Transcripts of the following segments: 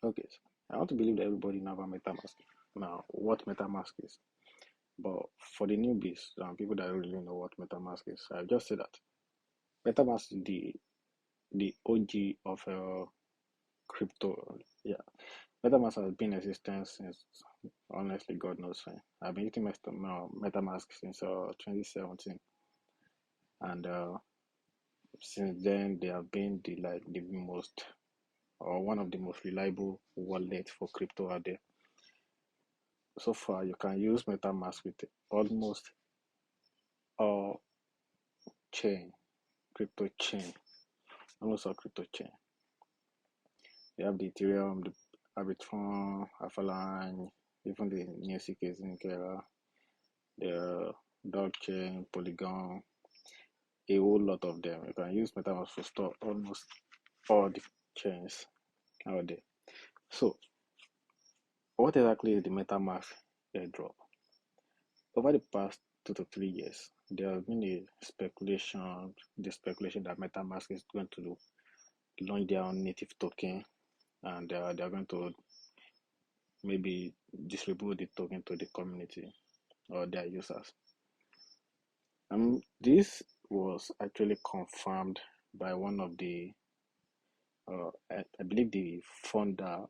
Okay, so I want to believe that everybody knows about MetaMask. Now, what MetaMask is. But for the newbies, people that don't really know what MetaMask is, I just say that MetaMask is the OG of crypto. Yeah, MetaMask has been in existence since, honestly, God knows when. I've been using MetaMask since 2017, and since then they have been the most, or one of the most reliable wallets for crypto out there. So far, you can use MetaMask with almost all chain, crypto chain, almost all crypto chain. You have the Ethereum, the Arbitrum, Avalanche, even the new CKs in Kera, the Dog chain, Polygon, a whole lot of them. You can use MetaMask to store almost all the chains out there. So, what exactly is the MetaMask airdrop? Over the past 2 to 3 years, there has been the speculation that MetaMask is going to launch their own native token, and they are going to maybe distribute the token to the community or their users. This was actually confirmed by one of the, I believe the founder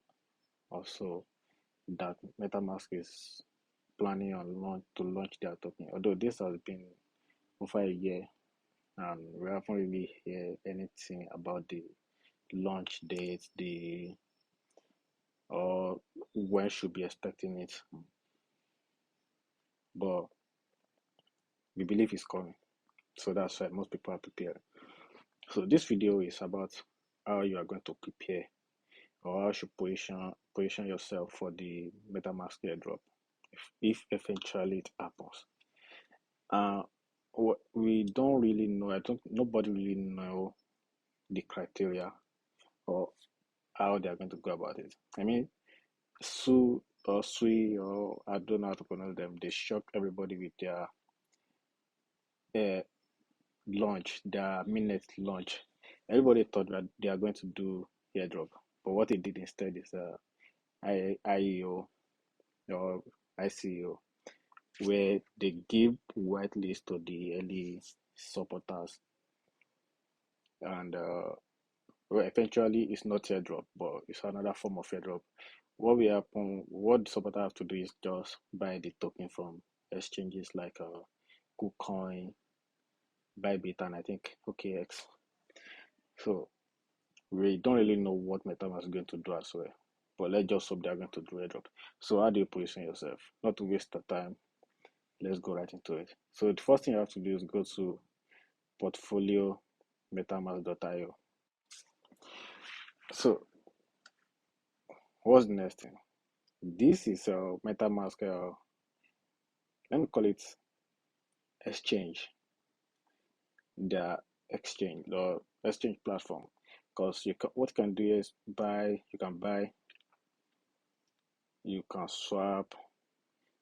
also, that MetaMask is planning on to launch their token. Although this has been over a year, and we haven't really heard anything about the launch date, or when should be expecting it. But we believe it's coming, so that's why most people are prepared. So this video is about how you are going to prepare, or how you should position yourself for the MetaMask airdrop if eventually it happens. We don't really know. I don't. Nobody really know the criteria or how they are going to go about it. I mean, Sue or Sui, or I don't know how to pronounce them, they shock everybody with their uh, launch, their minute launch. Everybody thought that they are going to do airdrop, but what they did instead is IEO or ICO, where they give whitelist to the early supporters, and well, eventually it's not airdrop, but it's another form of airdrop. What the supporter have to do is just buy the token from exchanges like KuCoin, Bybit, and I think OKX. So we don't really know what MetaMask is going to do as well, but let's just hope they're going to do airdrop. So how do you position yourself? Not to waste the time, let's go right into it. So the first thing you have to do is go to portfolio metamask.io. So what's the next thing? This is MetaMask. Let me call it exchange. The exchange or exchange platform, because what you can do is buy. You can buy. You can swap.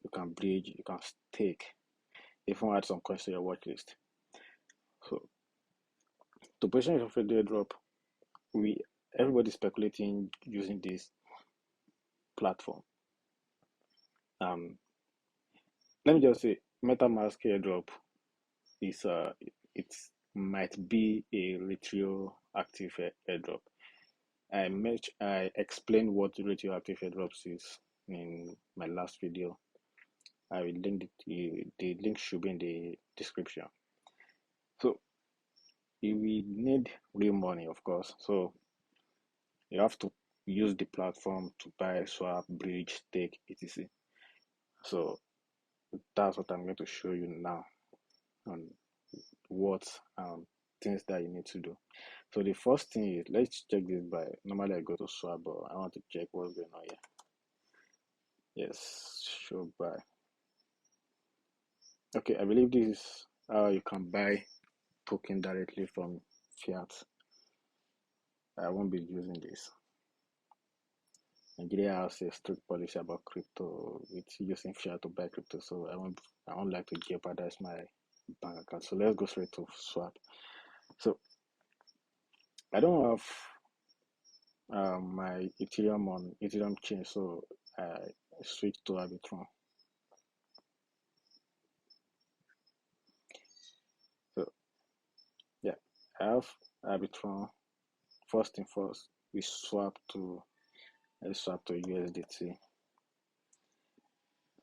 You can bridge. You can stake. Even add some coins to your watch list. So to position yourself for the airdrop, everybody speculating using this platform. Let me just say, MetaMask airdrop is it might be a retroactive airdrop. I explained what retroactive airdrops is in my last video. I will link it, the link should be in the description. So you will need real money, of course. So you have to use the platform to buy, swap, bridge, stake, etc. So that's what I'm going to show you now on what things that you need to do. So the first thing is, let's check this by, normally I go to swap, but I want to check what's going on here. Yes, show buy. Okay, I believe this is how you can buy token directly from fiat. I won't be using this. Nigeria has a strict policy about crypto with using fiat to buy crypto, so I won't like to jeopardize my bank account. So let's go straight to swap. So I don't have my Ethereum on Ethereum chain, so I switched to Arbitrum. So yeah, I have Arbitrum. First thing first, let's swap to USDT,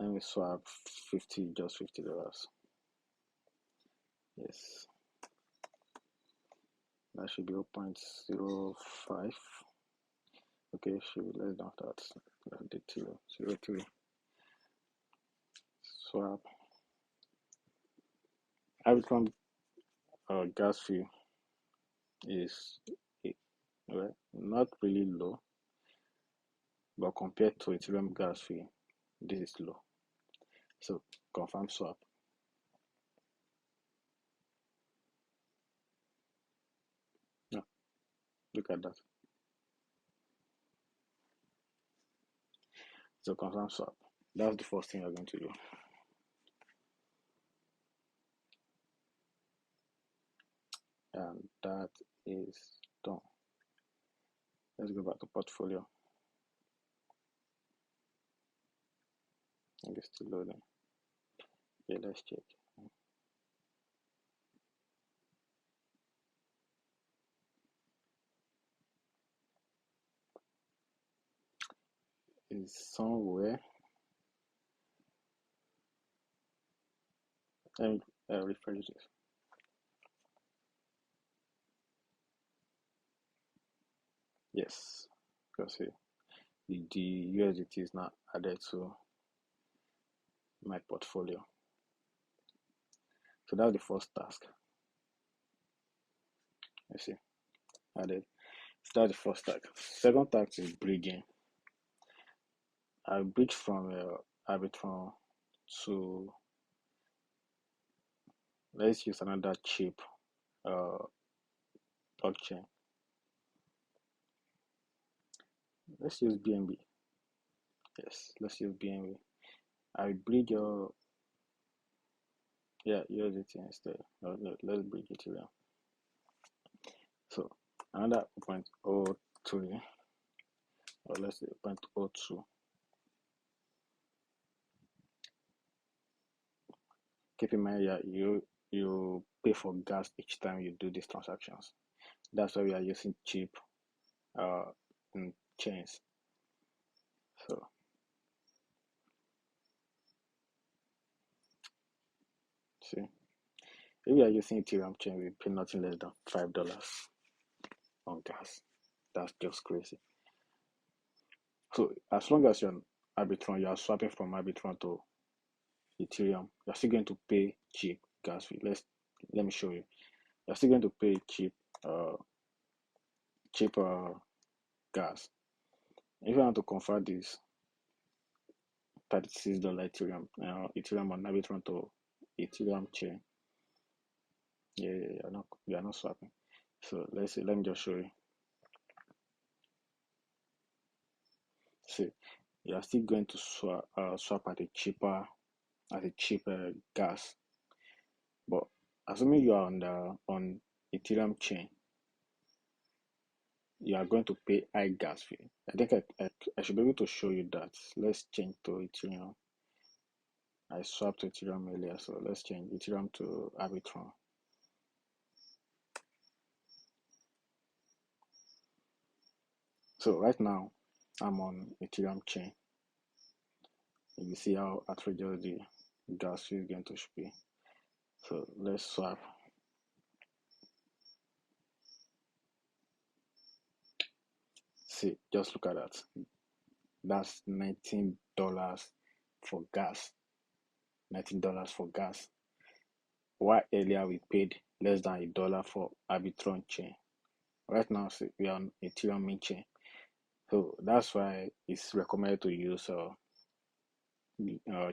and we swap 50, just $50. Yes, that should be 0.05. Okay, should be less than that. The 0.03. Swap. Arbitrum gas fee is well, not really low, but compared to Ethereum gas fee, this is low. So confirm swap. Yeah, look at that. So confirm swap. That's the first thing you're going to do. And that is done. Let's go back to portfolio. And it's still loading. Okay, let's check. It's somewhere. Let me refresh this. Yes, because the USDT is now added to my portfolio. So that's the first task. Let's see, added. So that's the first task. Second task is bridging. I bridge from Arbitrum to, let's use another cheap blockchain. Let's use BNB. Yes, let's use BNB. I bridge USDT instead. No, let's bridge Ethereum. So another 0.03, or let's say 0.02. Keep in mind, yeah, you pay for gas each time you do these transactions. That's why we are using cheap chains. So see, if we are using Ethereum chain, we pay nothing less than $5 on gas. That's just crazy. So as long as you're on Arbitrum, you are swapping from Arbitrum to Ethereum, you're still going to pay cheap gas fee. Let me show you. You're still going to pay cheap gas. If you want to convert this $36 Ethereum on Arbitrum to Ethereum chain, you're not swapping. So let's see, let me just show you. See, you are still going to swap at a cheaper gas, but assuming you are on Ethereum chain, you are going to pay high gas fee. I think I should be able to show you that. Let's change to Ethereum. I swapped to Ethereum earlier, so let's change Ethereum to Arbitrum. So right now, I'm on Ethereum chain. You see how outrageous the gas fee is going to be. So let's swap. See, just look at that. That's $19 for gas. $19 for gas. While earlier we paid less than $1 for Arbitrum chain. Right now, see, we are on Ethereum main chain. So that's why it's recommended to use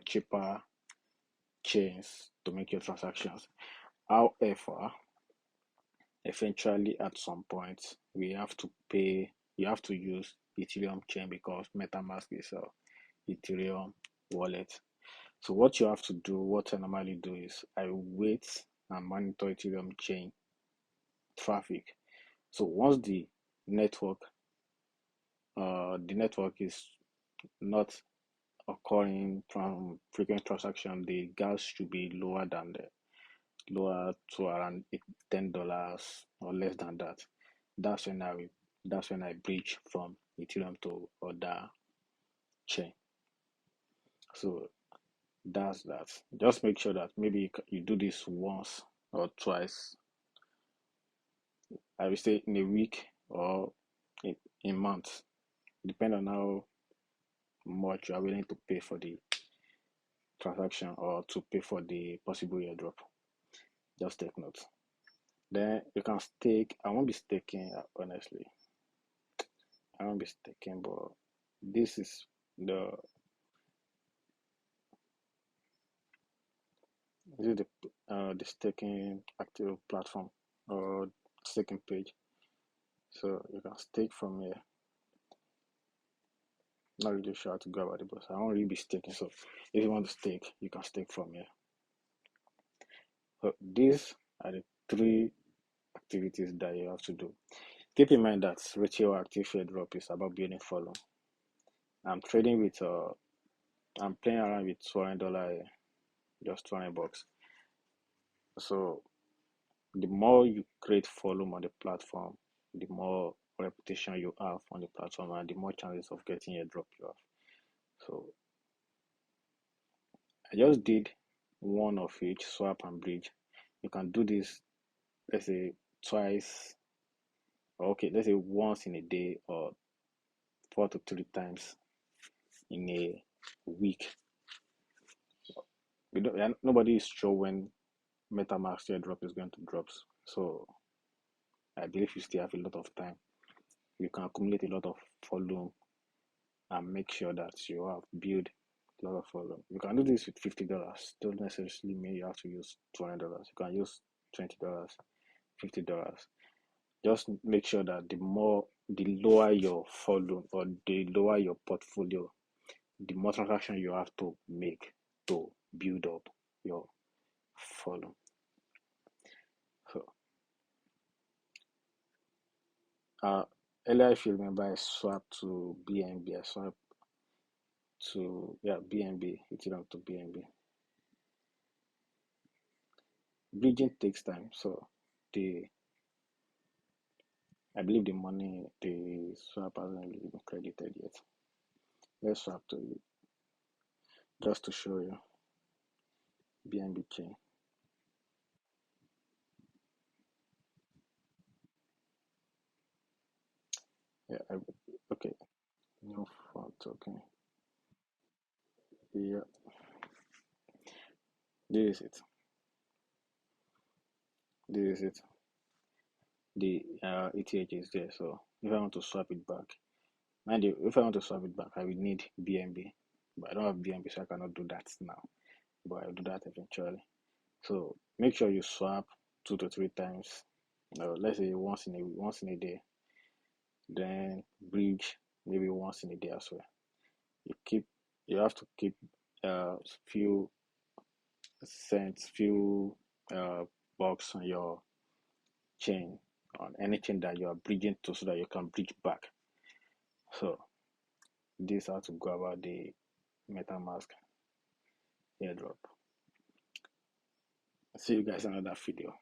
cheaper chains to make your transactions. However, eventually at some point you have to use Ethereum chain because MetaMask is a Ethereum wallet. So what I normally do is I wait and monitor Ethereum chain traffic. So once the network the network is not occurring from frequent transaction, the gas should be lower than the lower to around $10 or less than that. That's when I bridge from Ethereum to other chain. So that's that. Just make sure that maybe you do this once or twice. I will say in a week or in months, depending on how much you are willing to pay for the transaction or to pay for the possible airdrop. Just take note. Then you can stake. I won't be staking, honestly. I won't be staking, but this is the the staking active platform or staking page. So you can stake from here. Not really sure how to go about it, but I won't really be staking. So if you want to stake, you can stake from here. So these are the three activities that you have to do. Keep in mind that ratio active airdrop is about building follow. I'm trading with I'm playing around with $200, just $20. So the more you create volume on the platform, the more reputation you have on the platform, and the more chances of getting a drop you have. So I just did one of each, swap and bridge. You can do this, let's say twice, okay, let's say once in a day or 4 to 3 times in a week. Nobody is sure when MetaMask Airdrop is going to drop. So I believe you still have a lot of time. You can accumulate a lot of volume and make sure that you have built a lot of volume. You can do this with $50. Don't necessarily mean you have to use $200. You can use $20, $50. Just make sure that the lower your volume or the lower your portfolio, the more transaction you have to make to build up your volume. So earlier, if you remember, I swapped to BNB. I swapped to BNB, Ethereum to BNB. Bridging takes time, so I believe the swap hasn't really been credited yet. Let's swap to it just to show you BNB chain. Okay, new font token. Yeah, this is it. This is it. The ETH is there, so if I want to swap it back, mind you, if I want to swap it back, I will need BNB, but I don't have BNB, so I cannot do that now. But I'll do that eventually. So make sure you swap 2 to 3 times. Let's say once in a day. Then bridge maybe once in a day as well. You have to keep few cents, few bucks on your chain, on anything that you are bridging to, so that you can bridge back. So this is how to go about the MetaMask airdrop. See you guys in another video.